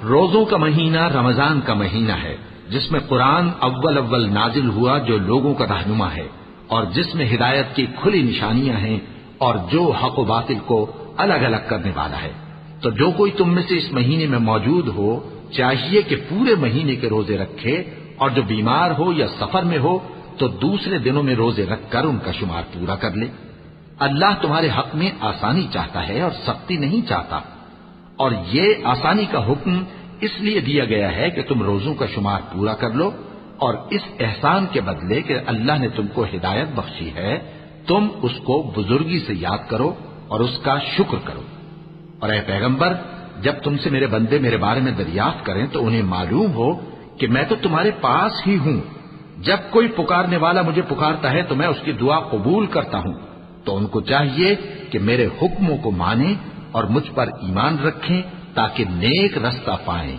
روزوں کا مہینہ رمضان کا مہینہ ہے جس میں قرآن اول نازل ہوا جو لوگوں کا رہنما ہے اور جس میں ہدایت کی کھلی نشانیاں ہیں اور جو حق و باطل کو الگ الگ کرنے والا ہے۔ تو جو کوئی تم میں سے اس مہینے میں موجود ہو چاہیے کہ پورے مہینے کے روزے رکھے، اور جو بیمار ہو یا سفر میں ہو تو دوسرے دنوں میں روزے رکھ کر ان کا شمار پورا کر لے۔ اللہ تمہارے حق میں آسانی چاہتا ہے اور سختی نہیں چاہتا، اور یہ آسانی کا حکم اس لیے دیا گیا ہے کہ تم روزوں کا شمار پورا کر لو، اور اس احسان کے بدلے کہ اللہ نے تم کو ہدایت بخشی ہے تم اس کو بزرگی سے یاد کرو اور اس کا شکر کرو۔ اور اے پیغمبر، جب تم سے میرے بندے میرے بارے میں دریافت کریں تو انہیں معلوم ہو کہ میں تو تمہارے پاس ہی ہوں، جب کوئی پکارنے والا مجھے پکارتا ہے تو میں اس کی دعا قبول کرتا ہوں۔ تو ان کو چاہیے کہ میرے حکموں کو مانیں اور مجھ پر ایمان رکھیں تاکہ نیک رستہ پائیں۔